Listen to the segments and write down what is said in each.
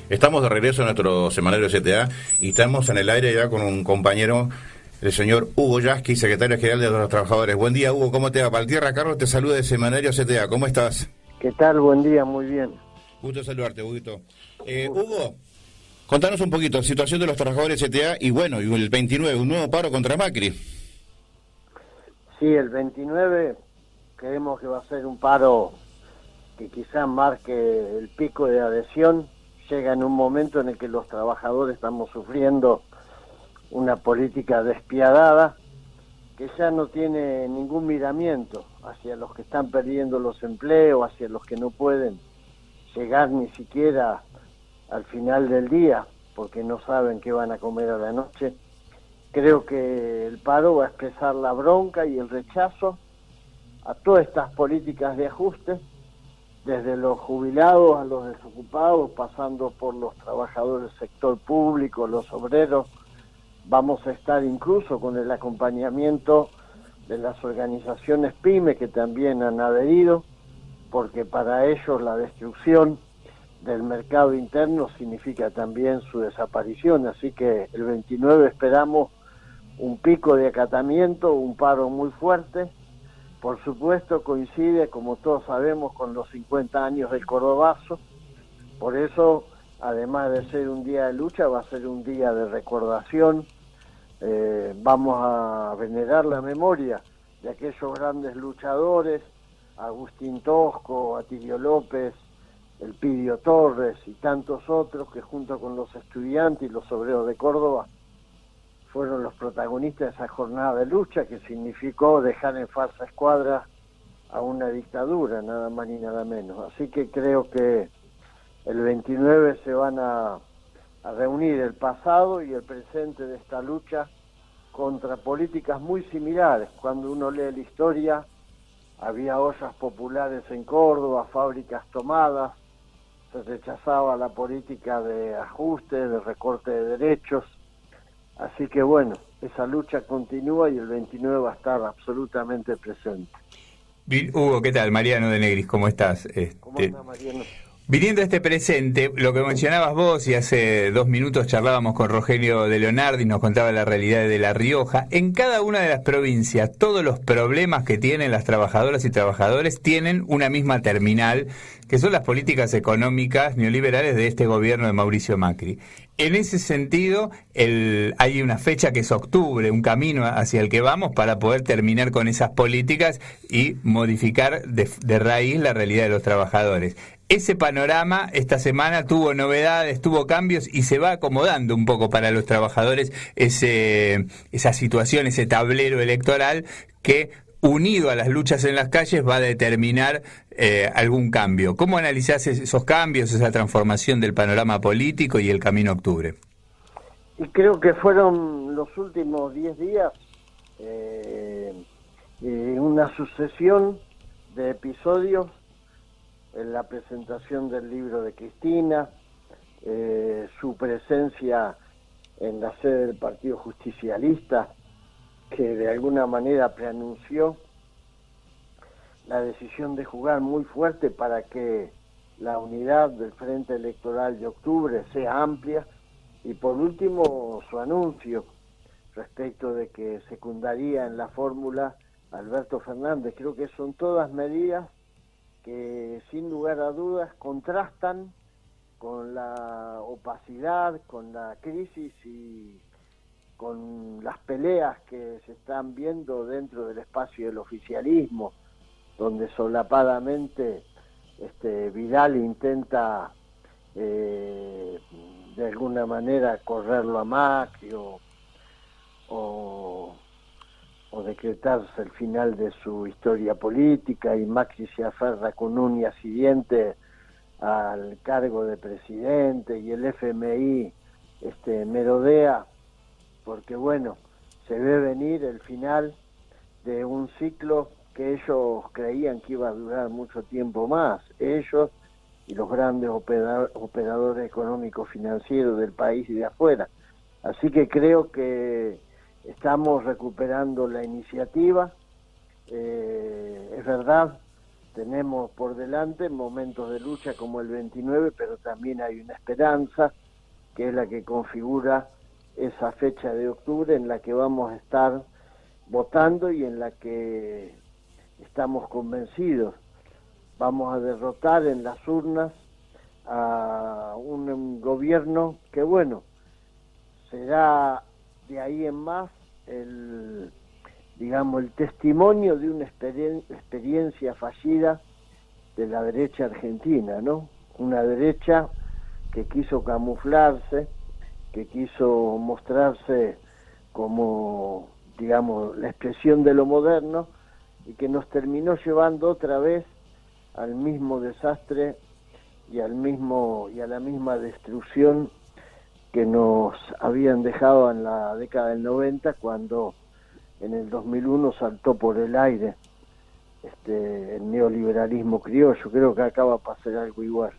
Estamos de regreso a nuestro semanario CTA y estamos en el aire ya con un compañero, el señor Hugo Yasky, secretario general de los trabajadores. Buen día, Hugo, ¿cómo te va? Paltierra Carlos te saluda de semanario CTA, ¿cómo estás? ¿Qué tal? Buen día, muy bien. Gusto saludarte, Huguito. Hugo, contanos un poquito, situación de los trabajadores CTA y bueno, y el 29, un nuevo paro contra Macri. Sí, el 29 creemos que va a ser un paro que quizás marque el pico de adhesión. Llega en un momento en el que los trabajadores estamos sufriendo una política despiadada que ya no tiene ningún miramiento hacia los que están perdiendo los empleos, hacia los que no pueden llegar ni siquiera al final del día porque no saben qué van a comer a la noche. Creo que el paro va a expresar la bronca y el rechazo a todas estas políticas de ajuste, desde los jubilados a los desocupados, pasando por los trabajadores del sector público, los obreros. Vamos a estar incluso con el acompañamiento de las organizaciones PYME que también han adherido, porque para ellos la destrucción del mercado interno significa también su desaparición. Así que el 29 esperamos un pico de acatamiento, un paro muy fuerte. Por supuesto coincide, como todos sabemos, con los 50 años del Cordobazo. Por eso, además de ser un día de lucha, va a ser un día de recordación. Vamos a venerar la memoria de aquellos grandes luchadores, Agustín Tosco, Atilio López, el Pidio Torres y tantos otros que junto con los estudiantes y los obreros de Córdoba fueron los protagonistas de esa jornada de lucha que significó dejar en falsa escuadra a una dictadura, nada más ni nada menos. Así que creo que el 29 se van a reunir el pasado y el presente de esta lucha contra políticas muy similares. Cuando uno lee la historia, había ollas populares en Córdoba, fábricas tomadas, se rechazaba la política de ajuste, de recorte de derechos. Así que bueno, esa lucha continúa y el 29 va a estar absolutamente presente. Hugo, ¿qué tal? Mariano de Negris, ¿cómo estás? ¿Cómo anda, Mariano? Viniendo a este presente, lo que mencionabas vos y hace 2 minutos charlábamos con Rogelio de Leonardi, nos contaba la realidad de La Rioja. En cada una de las provincias, todos los problemas que tienen las trabajadoras y trabajadores tienen una misma terminal, que son las políticas económicas neoliberales de este gobierno de Mauricio Macri. En ese sentido, hay una fecha que es octubre, un camino hacia el que vamos para poder terminar con esas políticas y modificar de raíz la realidad de los trabajadores. Ese panorama esta semana tuvo novedades, tuvo cambios y se va acomodando un poco para los trabajadores esa situación, ese tablero electoral que, unido a las luchas en las calles, va a determinar algún cambio. ¿Cómo analizás esos cambios, esa transformación del panorama político y el camino a octubre? Y creo que fueron los últimos 10 días una sucesión de episodios, en la presentación del libro de Cristina, su presencia en la sede del Partido Justicialista, que de alguna manera preanunció la decisión de jugar muy fuerte para que la unidad del Frente Electoral de octubre sea amplia, y por último su anuncio respecto de que secundaría en la fórmula Alberto Fernández. Creo que son todas medidas que sin lugar a dudas contrastan con la opacidad, con la crisis y con las peleas que se están viendo dentro del espacio del oficialismo, donde solapadamente Vidal intenta de alguna manera correrlo a Macri o decretarse el final de su historia política, y Macri se aferra con uñas y dientes al cargo de presidente, y el FMI merodea, porque bueno, se ve venir el final de un ciclo que ellos creían que iba a durar mucho tiempo más, ellos y los grandes operadores económicos financieros del país y de afuera. Así que creo que estamos recuperando la iniciativa. Es verdad tenemos por delante momentos de lucha como el 29, pero también hay una esperanza, que es la que configura esa fecha de octubre en la que vamos a estar votando y en la que estamos convencidos. Vamos a derrotar en las urnas a un gobierno que, bueno, será de ahí en más el testimonio de una experiencia fallida de la derecha argentina, ¿no? Una derecha que quiso camuflarse, que quiso mostrarse como, digamos, la expresión de lo moderno, y que nos terminó llevando otra vez al mismo desastre y a la misma destrucción que nos habían dejado en la década del 90, cuando en el 2001 saltó por el aire el neoliberalismo criollo. Creo que acá va a pasar algo igual.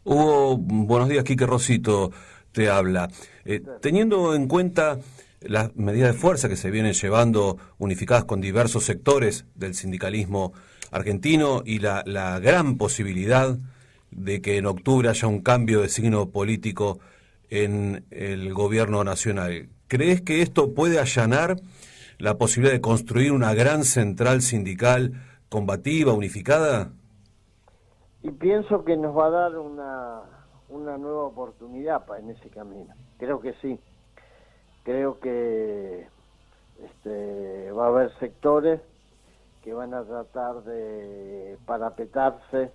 Hugo, buenos días, Quique Rosito te habla. Teniendo en cuenta las medidas de fuerza que se vienen llevando, unificadas con diversos sectores del sindicalismo argentino, y la gran posibilidad de que en octubre haya un cambio de signo político en el gobierno nacional, ¿crees que esto puede allanar la posibilidad de construir una gran central sindical combativa, unificada? Y pienso que nos va a dar una nueva oportunidad en ese camino. Creo que sí. Creo que va a haber sectores que van a tratar de parapetarse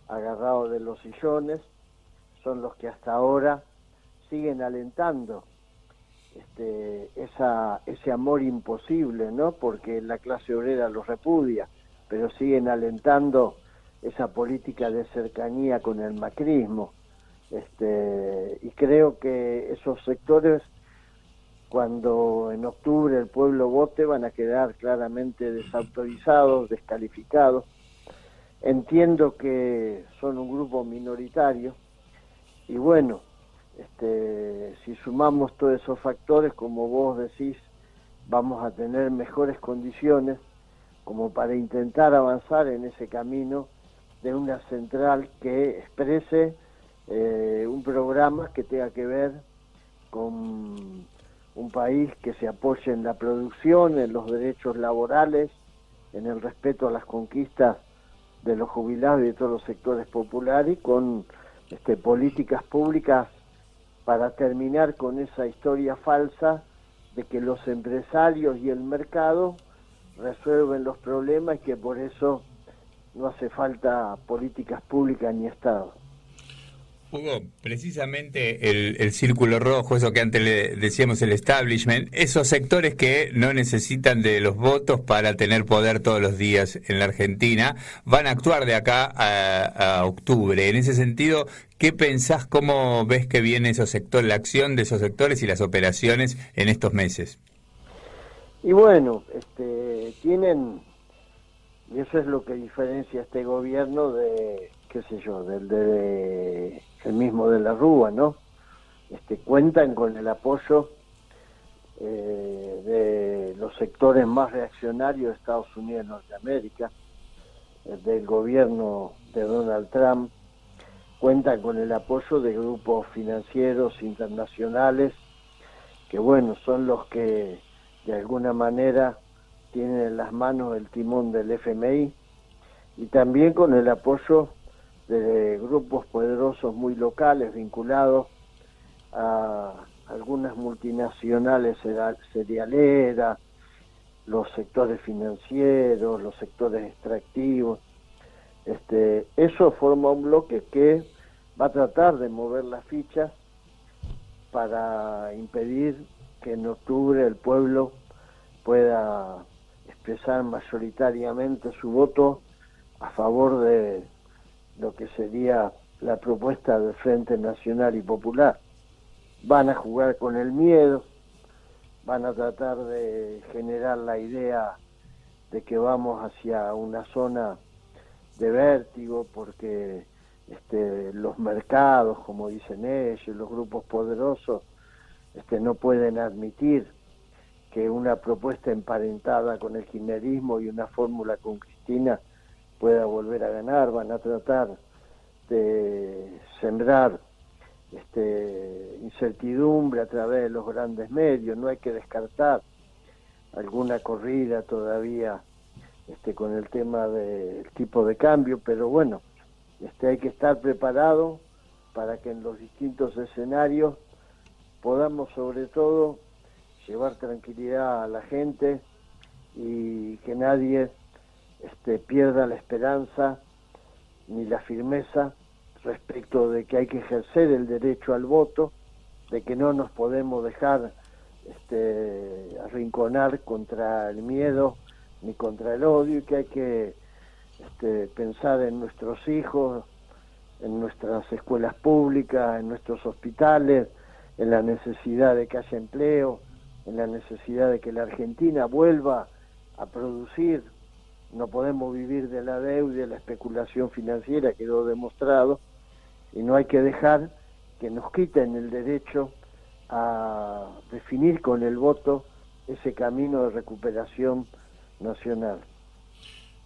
agarrados de los sillones. Son los que hasta ahora siguen alentando ese amor imposible, ¿no? Porque la clase obrera los repudia, pero siguen alentando esa política de cercanía con el macrismo. Y creo que esos sectores, cuando en octubre el pueblo vote, van a quedar claramente desautorizados, descalificados. Entiendo que son un grupo minoritario, y bueno, si sumamos todos esos factores, como vos decís, vamos a tener mejores condiciones como para intentar avanzar en ese camino de una central que exprese un programa que tenga que ver con un país que se apoye en la producción, en los derechos laborales, en el respeto a las conquistas de los jubilados y de todos los sectores populares, y con políticas públicas para terminar con esa historia falsa de que los empresarios y el mercado resuelven los problemas y que por eso no hace falta políticas públicas ni Estado. Hugo, precisamente el círculo rojo, eso que antes le decíamos el establishment, esos sectores que no necesitan de los votos para tener poder todos los días en la Argentina, van a actuar de acá a octubre. En ese sentido, ¿qué pensás, cómo ves que viene esos sectores, la acción de esos sectores y las operaciones en estos meses? Y bueno, tienen, y eso es lo que diferencia este gobierno de, qué sé yo, del el mismo de la Rúa, ¿no? Cuentan con el apoyo de los sectores más reaccionarios de Estados Unidos y Norteamérica, del gobierno de Donald Trump. Cuentan con el apoyo de grupos financieros internacionales que, bueno, son los que de alguna manera tienen en las manos el timón del FMI, y también con el apoyo de grupos poderosos muy locales vinculados a algunas multinacionales cerealeras, los sectores financieros, los sectores extractivos. Eso forma un bloque que va a tratar de mover las fichas para impedir que en octubre el pueblo pueda expresar mayoritariamente su voto a favor de lo que sería la propuesta del Frente Nacional y Popular. Van a jugar con el miedo, van a tratar de generar la idea de que vamos hacia una zona de vértigo, porque los mercados, como dicen ellos, los grupos poderosos, no pueden admitir que una propuesta emparentada con el kirchnerismo y una fórmula con Cristina pueda volver a ganar, van a tratar de sembrar incertidumbre a través de los grandes medios. No hay que descartar alguna corrida todavía con el tema del tipo de cambio, pero bueno, hay que estar preparado para que en los distintos escenarios podamos sobre todo llevar tranquilidad a la gente y que nadie pierda la esperanza ni la firmeza respecto de que hay que ejercer el derecho al voto, de que no nos podemos dejar arrinconar contra el miedo ni contra el odio, y que hay que pensar en nuestros hijos, en nuestras escuelas públicas, en nuestros hospitales, en la necesidad de que haya empleo, en la necesidad de que la Argentina vuelva a producir. No podemos vivir de la deuda y de la especulación financiera, quedó demostrado, y no hay que dejar que nos quiten el derecho a definir con el voto ese camino de recuperación nacional.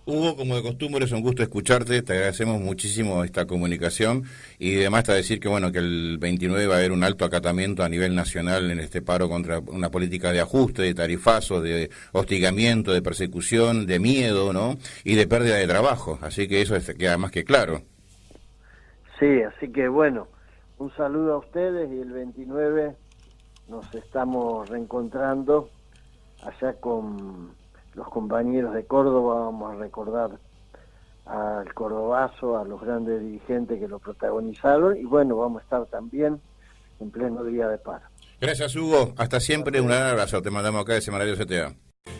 Hugo, como de costumbre, es un gusto escucharte, te agradecemos muchísimo esta comunicación y además te decir que bueno, que el 29 va a haber un alto acatamiento a nivel nacional en este paro contra una política de ajuste, de tarifazos, de hostigamiento, de persecución, de miedo, ¿no? Y de pérdida de trabajo, así que eso queda más que claro. Sí, así que bueno, un saludo a ustedes y el 29 nos estamos reencontrando allá con los compañeros de Córdoba. Vamos a recordar al cordobazo, a los grandes dirigentes que lo protagonizaron, y bueno, vamos a estar también en pleno día de paro. Gracias, Hugo, hasta siempre, un gran abrazo, te mandamos acá de Semanario CTA.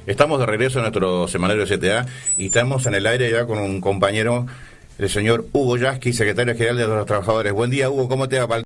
Estamos de regreso en nuestro Semanario CTA y estamos en el aire ya con un compañero, el señor Hugo Yasky, secretario general de los trabajadores. Buen día, Hugo, ¿cómo te va?